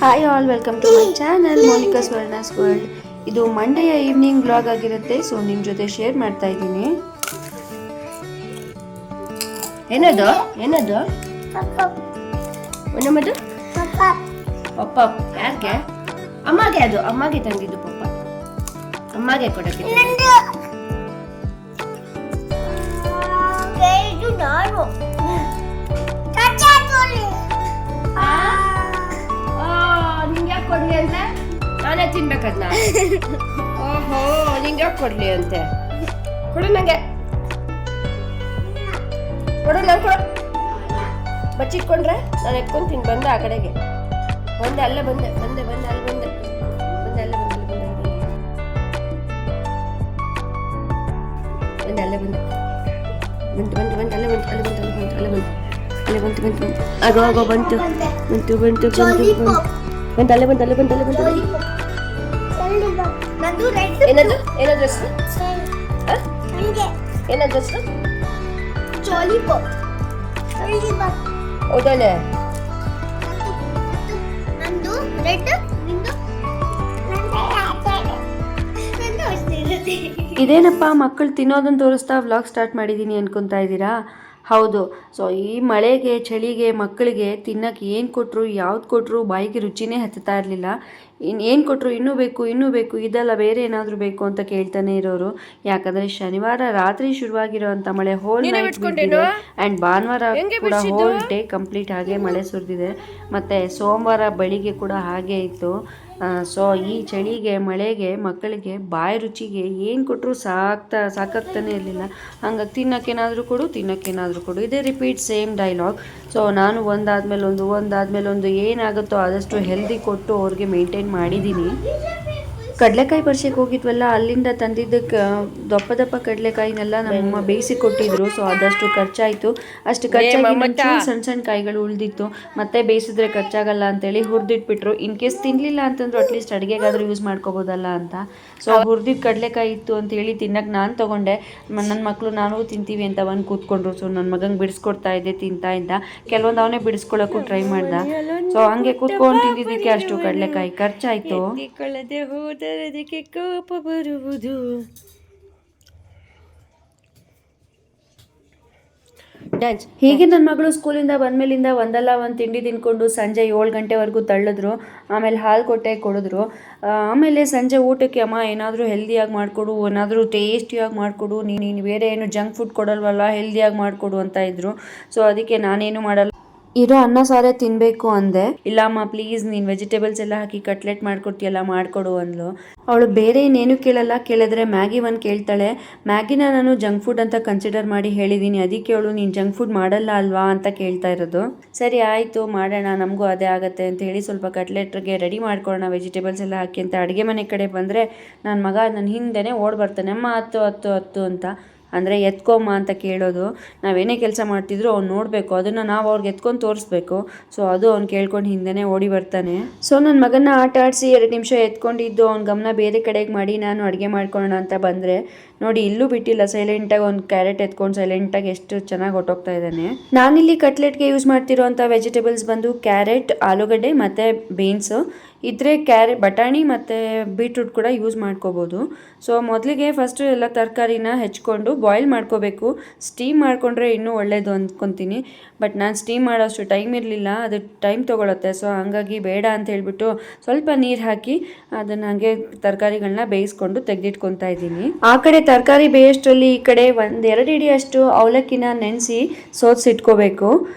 Hi all, welcome to my channel Monika Swarna's world. ಇದು ಮಂಡೆಯ evening blog ಆಗಿರುತ್ತೆ. ಸೊ ನಿಮ್ಮ ಜೊತೆ ಶೇರ್ ಮಾಡ್ತಾ ಇದ್ದೀನಿ. ಏನದು ಏನದು ನಮ್ಮದು ಪಪ್ಪ ಯಾಕೆ ಅಮ್ಮಗೆ ಅದು ಅಮ್ಮಗೆ ತಂದಿದ್ದು ಪಪ್ಪ ಅಮ್ಮಗೆ ಕೊಡಕ್ಕೆ ನಿಂಗೆ ಯಾಕೆ ಕೊಡ್ಲಿ ಅಂದ್ರೆ ನಾನೇ ತಿನ್ಬೇಕದ್ನ. ಓಹೋ ನಿಂಗೆ ಯಾಕೆ ಕೊಡ್ಲಿ ಅಂತೆ. ಕೊಡು ನಂಗೆ ಕೊಡು ನಂಗೆ ಕೊಡು. ಬಚ್ಚಿಟ್ಕೊಂಡ್ರೆ ನಾನು ಎತ್ಕೊಂತೀನಿ. ಬಂದೆ ಆ ಕಡೆಗೆ ಬಂದೆ, ಅಲ್ಲೇ ಬಂದೆ ಬಂದೆ ಬಂದೆ ಅಲ್ಲಿ ಬಂದೆ ಬಂದೆ ಅಲ್ಲೇ ಬಂದೆ ಬಂದೆ ಅಲ್ಲೇ ಬಂದೆ ಬಂತು ಬಂತು ಬಂತು ಅಲ್ಲೇ ಬಂತು ಅಲ್ಲೇ ಬಂತು ಅಲ್ಲೇ ಬಂತು ಅಲ್ಲೇ ಬಂತು ಅಲ್ಲೇ ಬಂತು ಬಂತು ಬಂತು ಆಗೋ ಆಗೋ ಬಂತು ಬಂತು ಬಂತು ಬಂತು ಬಂತು ಅಲ್ಲೇ ಬಂತು ಅಲ್ಲೇ ಬಂತು ಅಲ್ಲೇ ಬಂತು. ಏನದು ಏನದು ಹೆಸರು ಏನದು ಹೆಸರು ಹೌದಾನೆ. ಇದೇನಪ್ಪ ಮಕ್ಕಳು ತಿನ್ನೋದನ್ನು ತೋರಿಸ್ತಾ ವ್ಲಾಗ್ ಸ್ಟಾರ್ಟ್ ಮಾಡಿದ್ದೀನಿ ಅನ್ಕೊತಾ ಇದ್ದೀರಾ? ಹೌದು. ಸೊ ಈ ಮಳೆಗೆ ಚಳಿಗೆ ಮಕ್ಕಳಿಗೆ ತಿನ್ನಕ್ಕೆ ಏನು ಕೊಟ್ಟರು ಯಾವ್ದು ಕೊಟ್ಟರು ಬಾಯಿಗೆ ರುಚಿನೇ ಹತ್ತುತ್ತಾ ಇರಲಿಲ್ಲ. ಏನು ಕೊಟ್ಟರು ಇನ್ನೂ ಬೇಕು ಇದೆಲ್ಲ ಬೇರೆ ಏನಾದರೂ ಬೇಕು ಅಂತ ಕೇಳ್ತಾನೆ ಇರೋರು. ಯಾಕಂದರೆ ಶನಿವಾರ ರಾತ್ರಿ ಶುರುವಾಗಿರೋವಂಥ ಮಳೆ ಹೋಲ್ ನೈಟ್ ಬಿದ್ದಿದೆ ಆ್ಯಂಡ್ ಭಾನುವಾರ ಕೂಡ ಹೋಲ್ ಡೇ ಕಂಪ್ಲೀಟ್ ಹಾಗೆ ಮಳೆ ಸುರಿದಿದೆ. ಮತ್ತು ಸೋಮವಾರ ಬೆಳಿಗ್ಗೆ ಕೂಡ ಹಾಗೆ ಇತ್ತು. ಸೊ ಈ ಚಳಿಗೆ ಮಳೆಗೆ ಮಕ್ಕಳಿಗೆ ಬಾಯಿ ರುಚಿಗೆ ಏನು ಕೊಟ್ಟರು ಸಾಕಾಗ್ತಾನೆ ಇರಲಿಲ್ಲ. ಹಂಗಾಗಿ ತಿನ್ನೋಕ್ಕೇನಾದರೂ ಕೊಡು ಇದೇ ರಿಪೀಟ್ ಸೇಮ್ ಡೈಲಾಗ್. ಸೊ ನಾನು ಒಂದಾದ್ಮೇಲೆ ಒಂದು ಏನಾಗುತ್ತೋ ಆದಷ್ಟು ಹೆಲ್ದಿ ಕೊಟ್ಟು ಅವ್ರಿಗೆ ಮೇಂಟೈನ್ ಮಾಡಿದ್ದೀನಿ. ಕಡಲೆಕಾಯಿ ಪರಿಷೆಗೆ ಹೋಗಿದ್ವಲ್ಲ, ಅಲ್ಲಿಂದ ತಂದಿದ್ದಕ್ಕೆ ದಪ್ಪ ಕಡಲೆಕಾಯಿನೆಲ್ಲ ನಮ್ಮಮ್ಮ ಬೇಯಿಸಿ ಕೊಟ್ಟಿದ್ರು. ಸೊ ಅದಷ್ಟು ಖರ್ಚಾಯಿತು. ಅಷ್ಟು ಖರ್ಚಾಗಿ ಸಣ್ಣ ಕಾಯಿಗಳು ಉಳಿದಿತ್ತು. ಮತ್ತೆ ಬೇಯಿಸಿದ್ರೆ ಖರ್ಚಾಗಲ್ಲ ಅಂತೇಳಿ ಹುರಿದಿಟ್ಬಿಟ್ರು. ಇನ್ ಕೇಸ್ ತಿನ್ನಲಿಲ್ಲ ಅಂತಂದ್ರು ಅಟ್ಲೀಸ್ಟ್ ಅಡುಗೆಗಾದರೂ ಯೂಸ್ ಮಾಡ್ಕೋಬೋದಲ್ಲ ಅಂತ. ಸೊ ಹುರಿದಿದ್ದು ಕಡಲೆಕಾಯಿ ಇತ್ತು ಅಂತೇಳಿ ತಿನ್ನಕ್ಕೆ ನಾನು ತೊಗೊಂಡೆ. ನನ್ನ ಮಕ್ಕಳು ನಾನು ತಿಂತೀವಿ ಅಂತ ಬಂದು ಕೂತ್ಕೊಂಡ್ರು. ಸೊ ನನ್ನ ಮಗಂಗೆ ಬಿಡಿಸ್ಕೊಡ್ತಾ ಇದ್ದೆ, ತಿಂತಾ ಇದ್ದ. ಕೆಲವೊಂದು ಅವನೇ ಬಿಡಿಸ್ಕೊಳ್ಳೋಕ್ಕೂ ಟ್ರೈ ಮಾಡ್ದ. ಸೊ ಹಂಗೆ ಕೂತ್ಕೊಂಡು ತಿಂದಿದ್ದಕ್ಕೆ ಅಷ್ಟು ಕಡಲೆಕಾಯಿ ಖರ್ಚಾಯಿತು. ಅದಕ್ಕೆ ಕೋಪ ಬರುವುದು. ಹೀಗೆ ನನ್ನ ಮಗಳು ಸ್ಕೂಲಿಂದ ಬಂದಮೇಲಿಂದ ಒಂದಲ್ಲ ಒಂದು ತಿಂಡಿ ತಿನ್ಕೊಂಡು ಸಂಜೆ 7 ಗಂಟೆವರೆಗೂ ತಳ್ಳಿದ್ರು. ಆಮೇಲೆ ಹಾಲು ಕೊಡಿದ್ರು. ಆಮೇಲೆ ಸಂಜೆ ಊಟಕ್ಕೆ ಅಮ್ಮ ಏನಾದರೂ ಹೆಲ್ದಿಯಾಗಿ ಮಾಡಿಕೊಡು, ಏನಾದರೂ ಟೇಸ್ಟಿಯಾಗಿ ಮಾಡಿಕೊಡು, ನೀನು ಬೇರೆ ಏನು ಜಂಕ್ ಫುಡ್ ಕೊಡಲ್ವಲ್ಲ, ಹೆಲ್ದಿಯಾಗಿ ಮಾಡಿಕೊಡು ಅಂತ ಇದ್ರು. ಸೊ ಅದಕ್ಕೆ ನಾನೇನು ಮಾಡಲ್ಲ, ಇರೋ ಅನ್ನ ಸಾರೇ ತಿನ್ನಬೇಕು ಅಂದೆ. ಇಲ್ಲಮ್ಮ ಪ್ಲೀಸ್ ನೀನು ವೆಜಿಟೇಬಲ್ಸ್ ಎಲ್ಲ ಹಾಕಿ ಕಟ್ಲೆಟ್ ಮಾಡ್ಕೊಡ್ತೀಯಲ್ಲ ಮಾಡಿಕೊಡು ಅಂದ್ಲು. ಅವಳು ಬೇರೆ ಇನ್ನೇನು ಕೇಳಿದ್ರೆ ಮ್ಯಾಗಿ ಒಂದು ಕೇಳ್ತಾಳೆ. ಮ್ಯಾಗಿನ ನಾನು ಜಂಕ್ ಫುಡ್ ಅಂತ ಕನ್ಸಿಡರ್ ಮಾಡಿ ಹೇಳಿದ್ದೀನಿ. ಅದಕ್ಕೆ ಅವಳು ನೀನು ಜಂಕ್ ಫುಡ್ ಮಾಡಲ್ಲ ಅಲ್ವಾ ಅಂತ ಕೇಳ್ತಾ ಇರೋದು. ಸರಿ ಆಯಿತು ಮಾಡೋಣ, ನಮಗೂ ಅದೇ ಆಗುತ್ತೆ ಅಂತ ಹೇಳಿ ಸ್ವಲ್ಪ ಕಟ್ಲೆಟ್ಗೆ ರೆಡಿ ಮಾಡ್ಕೊಳ್ಳೋಣ ವೆಜಿಟೇಬಲ್ಸ್ ಎಲ್ಲ ಹಾಕಿ ಅಂತ ಅಡುಗೆ ಮನೆ ಕಡೆ ಬಂದರೆ ನನ್ನ ಮಗ ನನ್ನ ಹಿಂದೆನೇ ಓಡಿ ಬರ್ತಾನೆ. ಅಮ್ಮ ಹತ್ತು ಅಂತ ಅಂದರೆ ಎತ್ಕೊಮ್ಮ ಅಂತ ಕೇಳೋದು. ನಾವೇನೇ ಕೆಲಸ ಮಾಡ್ತಿದ್ರು ಅವ್ನು ನೋಡಬೇಕು, ಅದನ್ನು ನಾವು ಅವ್ರಿಗೆ ಎತ್ಕೊಂಡು ತೋರಿಸ್ಬೇಕು. ಸೊ ಅದು ಅವ್ನು ಕೇಳ್ಕೊಂಡು ಹಿಂದೆನೇ ಓಡಿ ಬರ್ತಾನೆ. ಸೊ ನನ್ನ ಮಗನ ಆಟ ಆಡಿಸಿ 2 ನಿಮಿಷ ಎತ್ಕೊಂಡಿದ್ದು ಅವ್ನ ಗಮನ ಬೇರೆ ಕಡೆಗೆ ಮಾಡಿ ನಾನು ಅಡುಗೆ ಮಾಡ್ಕೊಳ್ಳೋಣ ಅಂತ ಬಂದರೆ ನೋಡಿ ಇಲ್ಲೂ ಬಿಟ್ಟಿಲ್ಲ. ಸೈಲೆಂಟಾಗಿ ಒಂದು ಕ್ಯಾರೆಟ್ ಎತ್ಕೊಂಡು ಸೈಲೆಂಟಾಗಿ ಎಷ್ಟು ಚೆನ್ನಾಗಿ ಹೊಟ್ಟೋಗ್ತಾ ಇದ್ದಾನೆ. ನಾನಿಲ್ಲಿ ಕಟ್ಲೆಟ್ಗೆ ಯೂಸ್ ಮಾಡ್ತಿರೋಂಥ ವೆಜಿಟೇಬಲ್ಸ್ ಬಂದು ಕ್ಯಾರೆಟ್, ಆಲೂಗಡ್ಡೆ ಮತ್ತು ಬೀನ್ಸು. ಇದ್ರೆ ಬಟಾಣಿ ಮತ್ತು ಬೀಟ್ರೂಟ್ ಕೂಡ ಯೂಸ್ ಮಾಡ್ಕೋಬೋದು. ಸೊ ಮೊದಲಿಗೆ ಫಸ್ಟು ಎಲ್ಲ ತರಕಾರಿನ ಹೆಚ್ಕೊಂಡು ಬಾಯ್ಲ್ ಮಾಡ್ಕೋಬೇಕು. ಸ್ಟೀಮ್ ಮಾಡಿಕೊಂಡ್ರೆ ಇನ್ನೂ ಒಳ್ಳೆಯದು ಅಂದ್ಕೊತೀನಿ. ಬಟ್ ನಾನು ಸ್ಟೀಮ್ ಮಾಡೋಷ್ಟು ಟೈಮ್ ಇರಲಿಲ್ಲ, ಅದು ಟೈಮ್ ತೊಗೊಳುತ್ತೆ. ಸೊ ಹಂಗಾಗಿ ಬೇಡ ಅಂತ ಹೇಳಿಬಿಟ್ಟು ಸ್ವಲ್ಪ ನೀರು ಹಾಕಿ ಅದನ್ನು ಹಾಗೆ ತರಕಾರಿಗಳನ್ನ ಬೇಯಿಸ್ಕೊಂಡು ತೆಗೆದಿಟ್ಕೊತಾ ಇದ್ದೀನಿ. ಆ ಕಡೆ ತರಕಾರಿ ಬೇಯೋಷ್ಟರಲ್ಲಿ ಈ ಕಡೆ 1-2 ಹಿಡಿಯಷ್ಟು ಅವಲಕ್ಕಿನ ನೆನೆಸಿ ಸೋಸಿಟ್ಕೋಬೇಕು.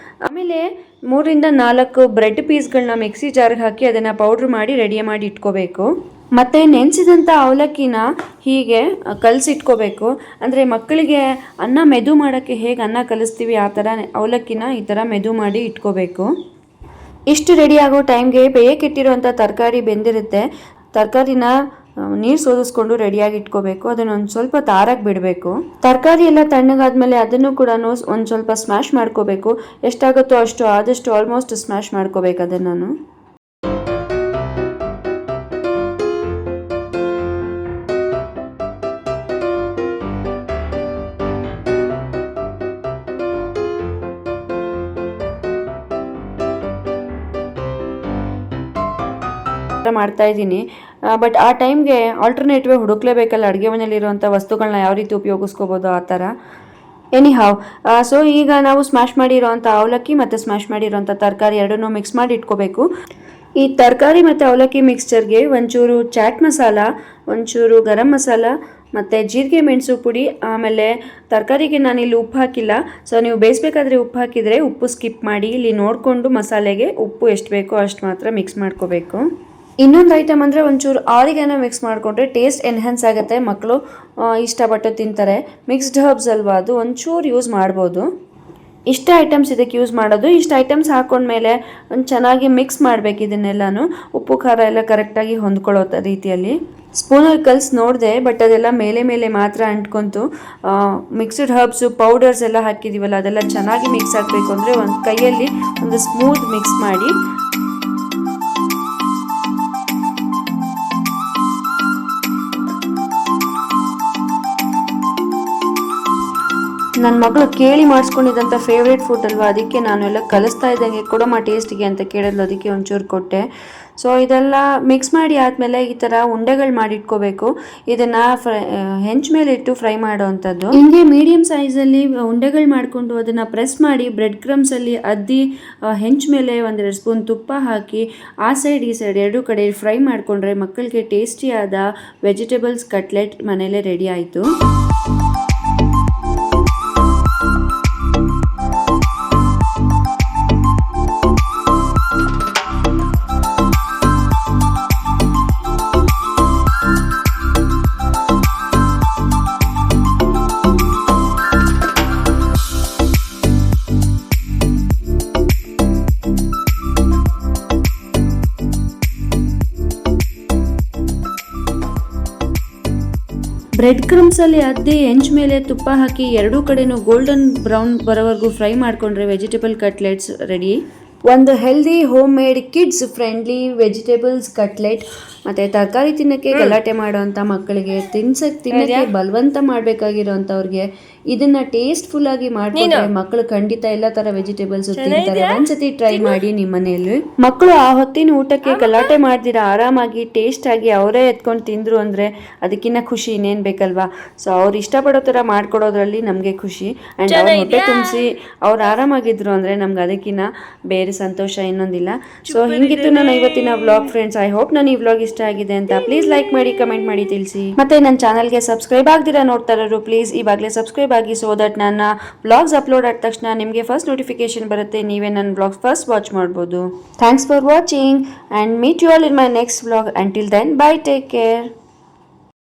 ಆಮೇಲೆ 3-4 ಬ್ರೆಡ್ ಪೀಸ್ಗಳನ್ನ ಮಿಕ್ಸಿ ಜಾರ್ಗೆ ಹಾಕಿ ಅದನ್ನು ಪೌಡ್ರ್ ಮಾಡಿ ರೆಡಿ ಮಾಡಿ ಇಟ್ಕೋಬೇಕು. ಮತ್ತು ನೆನೆಸಿದಂಥ ಅವಲಕ್ಕಿನ ಹೀಗೆ ಕಲಸಿಟ್ಕೋಬೇಕು. ಅಂದರೆ ಮಕ್ಕಳಿಗೆ ಅನ್ನ ಮೆದು ಮಾಡೋಕ್ಕೆ ಹೇಗೆ ಅನ್ನ ಕಲಿಸ್ತೀವಿ ಆ ಥರ ಅವಲಕ್ಕಿನ ಈ ಥರ ಮೆದು ಮಾಡಿ ಇಟ್ಕೋಬೇಕು. ಇಷ್ಟು ರೆಡಿ ಆಗೋ ಟೈಮ್ಗೆ ಬೇಯಕ್ಕಿಟ್ಟಿರೋಂಥ ತರಕಾರಿ ಬೆಂದಿರುತ್ತೆ. ತರಕಾರಿನ ನೀರು ಸೋದಿಸ್ಕೊಂಡು ರೆಡಿಯಾಗಿ ಇಟ್ಕೋಬೇಕು. ಅದನ್ನು ಒಂದು ಸ್ವಲ್ಪ ತಾರಾಗಿ ಬಿಡಬೇಕು. ತರಕಾರಿ ಎಲ್ಲ ತಣ್ಣಗಾದ್ಮೇಲೆ ಅದನ್ನು ಕೂಡ ಒಂದು ಸ್ವಲ್ಪ ಸ್ಮ್ಯಾಶ್ ಮಾಡ್ಕೋಬೇಕು. ಎಷ್ಟಾಗುತ್ತೋ ಅಷ್ಟು ಆದಷ್ಟು ಆಲ್ಮೋಸ್ಟ್ ಸ್ಮ್ಯಾಶ್ ಮಾಡ್ಕೋಬೇಕು ಅದನ್ನು. ಮಾಡ್ತಾ ಇದ್ದೀನಿ. ಬಟ್ ಆ ಟೈಮ್ಗೆ ಆಲ್ಟರ್ನೇಟಿವ್ ಹುಡುಕ್ಲೇಬೇಕಲ್ಲ, ಅಡುಗೆ ಮನೇಲಿರುವಂಥ ವಸ್ತುಗಳನ್ನ ಯಾವ ರೀತಿ ಉಪಯೋಗಿಸ್ಕೋಬೋದು ಆ ಥರ. ಎನಿಹಾವ್, ಸೊ ಈಗ ನಾವು ಸ್ಮ್ಯಾಶ್ ಮಾಡಿರೋವಂಥ ಅವಲಕ್ಕಿ ಮತ್ತು ಸ್ಮ್ಯಾಶ್ ಮಾಡಿರೋವಂಥ ತರಕಾರಿ ಎರಡನ್ನೂ ಮಿಕ್ಸ್ ಮಾಡಿ ಇಟ್ಕೋಬೇಕು. ಈ ತರಕಾರಿ ಮತ್ತು ಅವಲಕ್ಕಿ ಮಿಕ್ಸ್ಚರ್ಗೆ ಒಂಚೂರು ಚಾಟ್ ಮಸಾಲ, ಒಂಚೂರು ಗರಂ ಮಸಾಲ ಮತ್ತು ಜೀರಿಗೆ ಮೆಣಸು ಪುಡಿ, ಆಮೇಲೆ ತರಕಾರಿಗೆ ನಾನಿಲ್ಲಿ ಉಪ್ಪು ಹಾಕಿಲ್ಲ. ಸೊ ನೀವು ಬೇಯಿಸ್ಬೇಕಾದ್ರೆ ಉಪ್ಪು ಹಾಕಿದರೆ ಉಪ್ಪು ಸ್ಕಿಪ್ ಮಾಡಿ, ಇಲ್ಲಿ ನೋಡಿಕೊಂಡು ಮಸಾಲೆಗೆ ಉಪ್ಪು ಎಷ್ಟು ಬೇಕೋ ಅಷ್ಟು ಮಾತ್ರ ಮಿಕ್ಸ್ ಮಾಡ್ಕೋಬೇಕು. ಇನ್ನೊಂದು ಐಟಮ್ ಅಂದರೆ ಒಂಚೂರು ಆರಿಗಾನೋ ಮಿಕ್ಸ್ ಮಾಡಿಕೊಂಡ್ರೆ ಟೇಸ್ಟ್ ಎನ್ಹ್ಯಾನ್ಸ್ ಆಗುತ್ತೆ, ಮಕ್ಕಳು ಇಷ್ಟಪಟ್ಟು ತಿಂತಾರೆ. ಮಿಕ್ಸ್ಡ್ ಹರ್ಬ್ಸ್ ಅಲ್ವಾ, ಅದು ಒಂಚೂರು ಯೂಸ್ ಮಾಡ್ಬೋದು. ಇಷ್ಟ ಐಟಮ್ಸ್ ಇದಕ್ಕೆ ಯೂಸ್ ಮಾಡೋದು. ಇಷ್ಟು ಐಟಮ್ಸ್ ಹಾಕೊಂಡ್ಮೇಲೆ ಒಂದು ಚೆನ್ನಾಗಿ ಮಿಕ್ಸ್ ಮಾಡಬೇಕು ಇದನ್ನೆಲ್ಲನೂ, ಉಪ್ಪು ಖಾರ ಎಲ್ಲ ಕರೆಕ್ಟಾಗಿ ಹೊಂದ್ಕೊಳ್ಳೋ ರೀತಿಯಲ್ಲಿ. ಸ್ಪೂನಲ್ಲಿ ಕಲಿಸಿ ನೋಡಿದೆ, ಬಟ್ ಅದೆಲ್ಲ ಮೇಲೆ ಮೇಲೆ ಮಾತ್ರ ಅಂಟ್ಕೊಂತು. ಮಿಕ್ಸ್ಡ್ ಹರ್ಬ್ಸು ಪೌಡರ್ಸ್ ಎಲ್ಲ ಹಾಕಿದ್ದೀವಲ್ಲ, ಅದೆಲ್ಲ ಚೆನ್ನಾಗಿ ಮಿಕ್ಸ್ ಆಗಬೇಕು ಅಂದರೆ ಒಂದು ಕೈಯಲ್ಲಿ ಒಂದು ಸ್ಮೂತ್ ಮಿಕ್ಸ್ ಮಾಡಿ ನನ್ನ ಮಗಳು ಕೇಳಿ ಮಾಡಿಸ್ಕೊಂಡಿದ್ದಂಥ ಫೇವ್ರೇಟ್ ಫುಡ್ ಅಲ್ವಾ, ಅದಕ್ಕೆ ನಾನು ಎಲ್ಲ ಕಲಿಸ್ತಾ ಇದ್ದಂಗೆ ಕೊಡಮ್ಮ ಟೇಸ್ಟಿಗೆ ಅಂತ ಕೇಳಿದ್ಲು, ಅದಕ್ಕೆ ಒಂಚೂರು ಕೊಟ್ಟೆ. ಸೊ ಇದೆಲ್ಲ ಮಿಕ್ಸ್ ಮಾಡಿ ಆದಮೇಲೆ ಈ ಥರ ಉಂಡೆಗಳು ಮಾಡಿಟ್ಕೋಬೇಕು. ಇದನ್ನು ಹೆಂಚು ಮೇಲೆ ಇಟ್ಟು ಫ್ರೈ ಮಾಡೋವಂಥದ್ದು. ಹಿಂಗೆ ಮೀಡಿಯಮ್ ಸೈಜಲ್ಲಿ ಉಂಡೆಗಳು ಮಾಡಿಕೊಂಡು ಅದನ್ನು ಪ್ರೆಸ್ ಮಾಡಿ ಬ್ರೆಡ್ ಕ್ರಮ್ಸಲ್ಲಿ ಅದ್ದಿ ಹೆಂಚು ಮೇಲೆ 1-2 ಸ್ಪೂನ್ ತುಪ್ಪ ಹಾಕಿ ಆ ಸೈಡ್ ಈ ಸೈಡ್ ಎರಡೂ ಕಡೆ ಫ್ರೈ ಮಾಡಿಕೊಂಡ್ರೆ ಮಕ್ಕಳಿಗೆ ಟೇಸ್ಟಿಯಾದ ವೆಜಿಟೇಬಲ್ಸ್ ಕಟ್ಲೆಟ್ ಮನೇಲೇ ರೆಡಿ ಆಯಿತು. ಬ್ರೆಡ್ ಕ್ರಮ್ಸಲ್ಲಿ ಅದ್ದಿ ಹೆಂಚು ಮೇಲೆ ತುಪ್ಪ ಹಾಕಿ ಎರಡೂ ಕಡೆನೂ ಗೋಲ್ಡನ್ ಬ್ರೌನ್ ಬರೋವರೆಗೂ ಫ್ರೈ ಮಾಡಿಕೊಂಡ್ರೆ ವೆಜಿಟೇಬಲ್ ಕಟ್ಲೆಟ್ಸ್ ರೆಡಿ. ಒಂದು healthy home made kids friendly vegetables cutlet. ಮತ್ತು ತರಕಾರಿ ತಿನ್ನೋಕ್ಕೆ ಗಲಾಟೆ ಮಾಡೋವಂಥ ಮಕ್ಕಳಿಗೆ, ತಿನ್ನಕ್ಕೆ ಬಲವಂತ ಮಾಡಬೇಕಾಗಿರೋಂಥವ್ರಿಗೆ ಇದನ್ನು ಟೇಸ್ಟ್ಫುಲ್ಲಾಗಿ ಮಾಡಿಕೊಂಡ್ರೆ ಮಕ್ಕಳು ಖಂಡಿತ ಎಲ್ಲ ಥರ ವೆಜಿಟೇಬಲ್ಸ್ ತಿಂತಾರೆ. ಒಂದ್ಸತಿ ಟ್ರೈ ಮಾಡಿ ನಿಮ್ಮ ಮನೆಯಲ್ಲಿ. ಮಕ್ಕಳು ಆ ಹೊತ್ತಿನ ಊಟಕ್ಕೆ ಗಲಾಟೆ ಮಾಡ್ದಿರ ಆರಾಮಾಗಿ ಟೇಸ್ಟಾಗಿ ಅವರೇ ಎತ್ಕೊಂಡು ತಿಂದರು ಅಂದರೆ ಅದಕ್ಕಿಂತ ಖುಷಿ ಇನ್ನೇನು ಬೇಕಲ್ವಾ. ಸೊ ಅವ್ರು ಇಷ್ಟಪಡೋ ಥರ ಮಾಡ್ಕೊಡೋದ್ರಲ್ಲಿ ನಮಗೆ ಖುಷಿ. ಆ್ಯಂಡ್ ಅವ್ರ ಹೊಟ್ಟೆ ತುಂಬಿಸಿ ಅವ್ರು ಆರಾಮಾಗಿದ್ರು ಅಂದರೆ ನಮ್ಗೆ ಅದಕ್ಕಿಂತ ಬೇರೆ ಸಂತೋಷ ಇನ್ನೊಂದಿಲ್ಲ. ಸೊ ಹಿಂಗಿತ್ತು ನನ್ನ ಇವತ್ತಿನ ವ್ಲಾಗ್ ಫ್ರೆಂಡ್ಸ್. ಐ ಹೋಪ್ ನಾನು ಈ ವ್ಲಾಗ್ ಇಷ್ಟ ಆಗಿದೆ ಅಂತ. ಪ್ಲೀಸ್ ಲೈಕ್ ಮಾಡಿ, ಕಮೆಂಟ್ ಮಾಡಿ ತಿಳಿಸಿ. ಮತ್ತೆ ನನ್ನ ಚಾನಲ್ಗೆ ಸಬ್ಸ್ಕ್ರೈಬ್ ಆಗ್ದಿರಾ ನೋಡ್ತಾ ಇರೋರು ಪ್ಲೀಸ್ ಇವಾಗಲೇ ಸಬ್ಸ್ಕ್ರೈಬ್ ಆಗಿ, ಸೊ ದಟ್ ನನ್ನ ವ್ಲಾಗ್ಸ್ ಅಪ್ಲೋಡ್ ಆದ ತಕ್ಷಣ ನಿಮಗೆ ಫಸ್ಟ್ ನೋಟಿಫಿಕೇಶನ್ ಬರುತ್ತೆ, ನೀವೇ ನನ್ನ ವ್ಲಾಗ್ಸ್ ಫಸ್ಟ್ ವಾಚ್ ಮಾಡ್ಬೋದು. Thanks for watching and meet you all in my next vlog. Until then bye, take care.